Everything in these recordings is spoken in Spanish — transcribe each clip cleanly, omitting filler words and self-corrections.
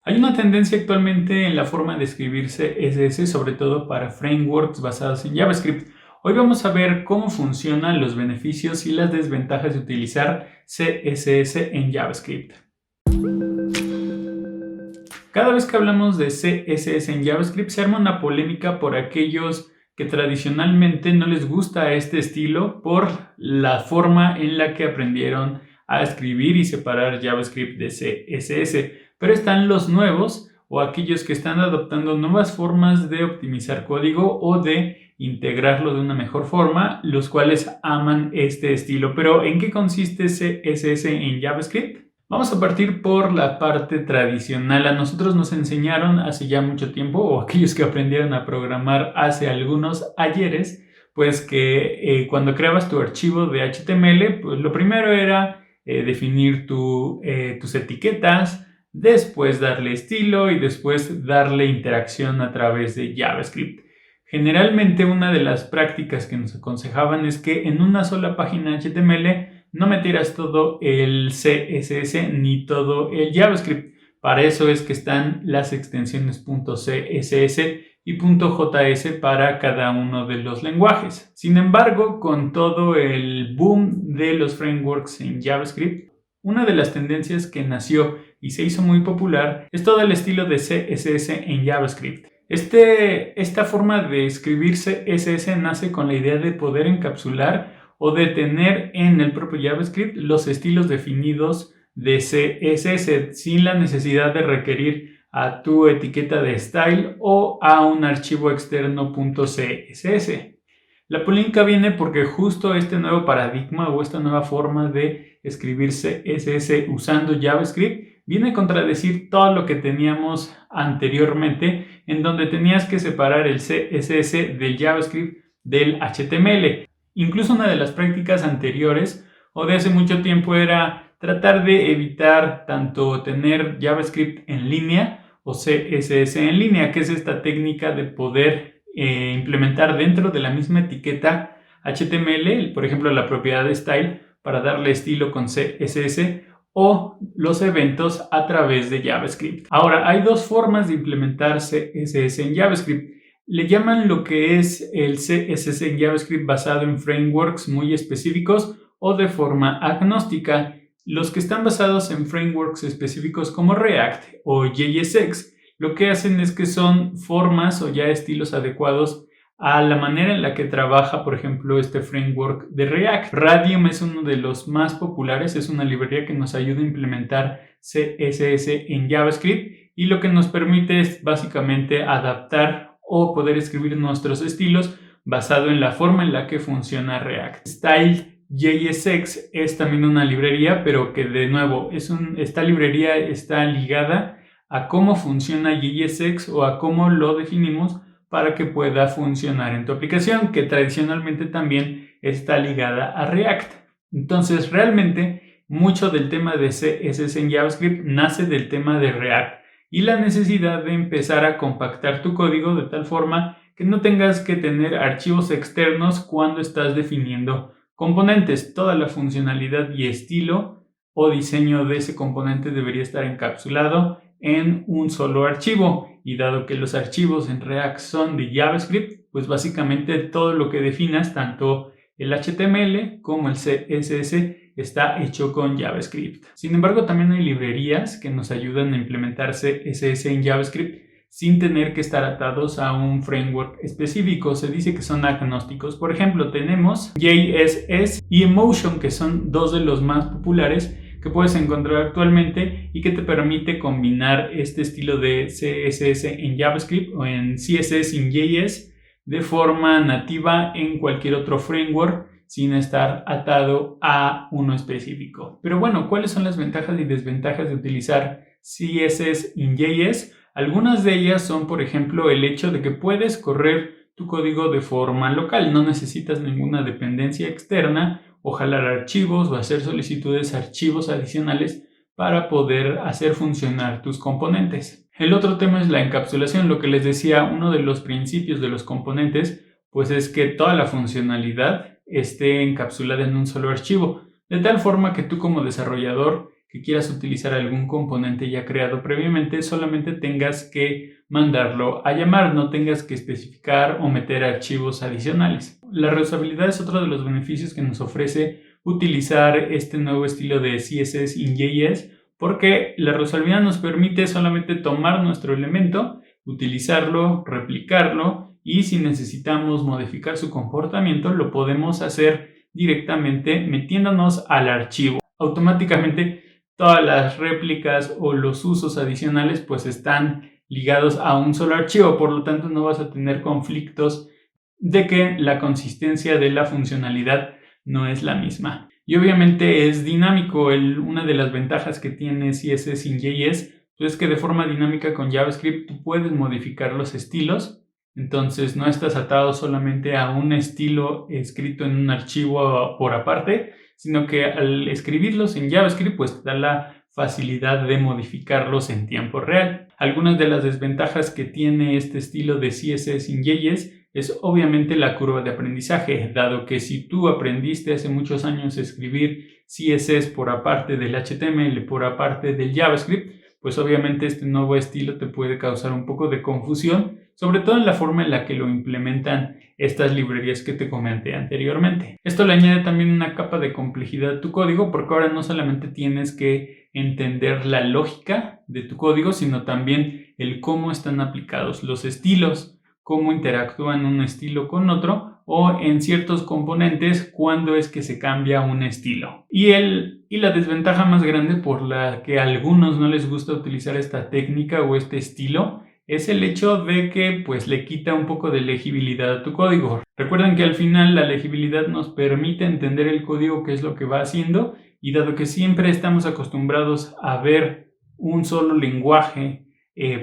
Hay una tendencia actualmente en la forma de escribir CSS, sobre todo para frameworks basados en JavaScript. Hoy vamos a ver cómo funcionan los beneficios y las desventajas de utilizar CSS en JavaScript. Cada vez que hablamos de CSS en JavaScript se arma una polémica por aquellos que tradicionalmente no les gusta este estilo por la forma en la que aprendieron a escribir y separar JavaScript de CSS. Pero están los nuevos o aquellos que están adoptando nuevas formas de optimizar código o de integrarlo de una mejor forma, los cuales aman este estilo. Pero ¿en qué consiste CSS en JavaScript? Vamos a partir por la parte tradicional. A nosotros nos enseñaron hace ya mucho tiempo, o aquellos que aprendieron a programar hace algunos ayeres, pues que cuando creabas tu archivo de HTML, pues lo primero era definir tus etiquetas, después darle estilo y después darle interacción a través de JavaScript. Generalmente una de las prácticas que nos aconsejaban es que en una sola página HTML no metieras todo el CSS ni todo el JavaScript. Para eso es que están las extensiones .css y .js para cada uno de los lenguajes. Sin embargo, con todo el boom de los frameworks en JavaScript, una de las tendencias que nació y se hizo muy popular es todo el estilo de CSS en JavaScript. Esta forma de escribir CSS nace con la idea de poder encapsular o de tener en el propio JavaScript los estilos definidos de CSS sin la necesidad de requerir a tu etiqueta de style o a un archivo externo .css. La polémica viene porque justo este nuevo paradigma o esta nueva forma de escribir CSS usando JavaScript viene a contradecir todo lo que teníamos anteriormente, en donde tenías que separar el CSS del JavaScript del HTML. Incluso una de las prácticas anteriores o de hace mucho tiempo era tratar de evitar tanto tener JavaScript en línea o CSS en línea, que es esta técnica de poder implementar dentro de la misma etiqueta HTML, por ejemplo, la propiedad de style para darle estilo con CSS o los eventos a través de JavaScript. Ahora, hay dos formas de implementar CSS en JavaScript. Le llaman lo que es el CSS en JavaScript basado en frameworks muy específicos o de forma agnóstica. Los que están basados en frameworks específicos como React o JSX, lo que hacen es que son formas o ya estilos adecuados a la manera en la que trabaja, por ejemplo, este framework de React. Radium es uno de los más populares, es una librería que nos ayuda a implementar CSS en JavaScript y lo que nos permite es básicamente adaptar o poder escribir nuestros estilos basado en la forma en la que funciona React. Style.jsx es también una librería, pero que de nuevo esta librería está ligada a cómo funciona JSX o a cómo lo definimos para que pueda funcionar en tu aplicación, que tradicionalmente también está ligada a React. Entonces, realmente, mucho del tema de CSS en JavaScript nace del tema de React y la necesidad de empezar a compactar tu código de tal forma que no tengas que tener archivos externos cuando estás definiendo componentes. Toda la funcionalidad y estilo o diseño de ese componente debería estar encapsulado en un solo archivo, y dado que los archivos en React son de JavaScript, pues básicamente todo lo que definas, tanto el HTML como el CSS, está hecho con JavaScript. Sin embargo, también hay librerías que nos ayudan a implementar CSS en JavaScript sin tener que estar atados a un framework específico. Se dice que son agnósticos. Por ejemplo, tenemos JSS y Emotion, que son dos de los más populares que puedes encontrar actualmente y que te permite combinar este estilo de CSS en JavaScript o en CSS en JS de forma nativa en cualquier otro framework sin estar atado a uno específico. Pero bueno, ¿cuáles son las ventajas y desventajas de utilizar CSS en JS? Algunas de ellas son, por ejemplo, el hecho de que puedes correr tu código de forma local. No necesitas ninguna dependencia externa o jalar archivos o hacer solicitudes a archivos adicionales para poder hacer funcionar tus componentes. El otro tema es la encapsulación. Lo que les decía, uno de los principios de los componentes pues es que toda la funcionalidad esté encapsulada en un solo archivo, de tal forma que tú como desarrollador que quieras utilizar algún componente ya creado previamente, solamente tengas que mandarlo a llamar, no tengas que especificar o meter archivos adicionales. La reusabilidad es otro de los beneficios que nos ofrece utilizar este nuevo estilo de CSS in JS, porque la reusabilidad nos permite solamente tomar nuestro elemento, utilizarlo, replicarlo, y si necesitamos modificar su comportamiento lo podemos hacer directamente metiéndonos al archivo. Automáticamente todas las réplicas o los usos adicionales pues están ligados a un solo archivo, por lo tanto no vas a tener conflictos de que la consistencia de la funcionalidad no es la misma. Y obviamente es dinámico. Una de las ventajas que tiene CSS in JS es que de forma dinámica con JavaScript tú puedes modificar los estilos. Entonces no estás atado solamente a un estilo escrito en un archivo por aparte, sino que al escribirlos en JavaScript pues te da la facilidad de modificarlos en tiempo real. Algunas de las desventajas que tiene este estilo de CSS in JS es obviamente la curva de aprendizaje, dado que si tú aprendiste hace muchos años a escribir CSS por aparte del HTML, por aparte del JavaScript, pues obviamente este nuevo estilo te puede causar un poco de confusión, sobre todo en la forma en la que lo implementan estas librerías que te comenté anteriormente. Esto le añade también una capa de complejidad a tu código, porque ahora no solamente tienes que entender la lógica de tu código, sino también el cómo están aplicados los estilos, cómo interactúan un estilo con otro, o en ciertos componentes cuándo es que se cambia un estilo. Y la desventaja más grande por la que a algunos no les gusta utilizar esta técnica o este estilo es el hecho de que pues le quita un poco de legibilidad a tu código. Recuerden que al final la legibilidad nos permite entender el código, qué es lo que va haciendo, y dado que siempre estamos acostumbrados a ver un solo lenguaje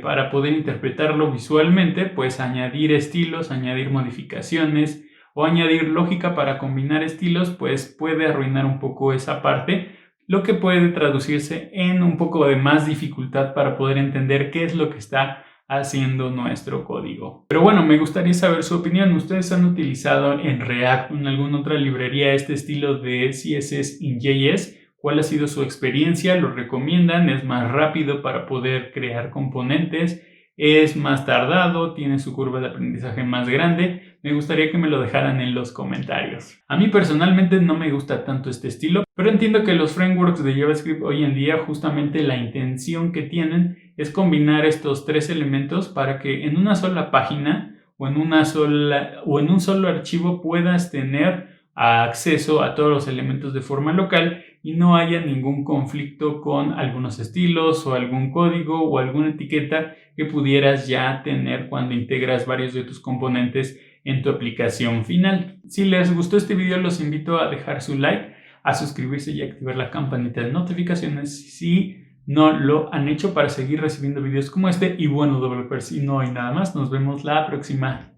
para poder interpretarlo visualmente, pues añadir estilos, añadir modificaciones o añadir lógica para combinar estilos, pues puede arruinar un poco esa parte, lo que puede traducirse en un poco de más dificultad para poder entender qué es lo que está haciendo nuestro código. Pero bueno, me gustaría saber su opinión. ¿Ustedes han utilizado en React o en alguna otra librería este estilo de CSS in JS? ¿Cuál ha sido su experiencia? ¿Lo recomiendan? ¿Es más rápido para poder crear componentes? ¿Es más tardado? ¿Tiene su curva de aprendizaje más grande? Me gustaría que me lo dejaran en los comentarios. A mí personalmente no me gusta tanto este estilo, pero entiendo que los frameworks de JavaScript hoy en día justamente la intención que tienen es combinar estos tres elementos para que en una sola página o en un solo archivo puedas tener acceso a todos los elementos de forma local y no haya ningún conflicto con algunos estilos o algún código o alguna etiqueta que pudieras ya tener cuando integras varios de tus componentes en tu aplicación final. Si les gustó este video, los invito a dejar su like, a suscribirse y activar la campanita de notificaciones si no lo han hecho, para seguir recibiendo videos como este. Y bueno, developers, y no hay nada más, nos vemos la próxima.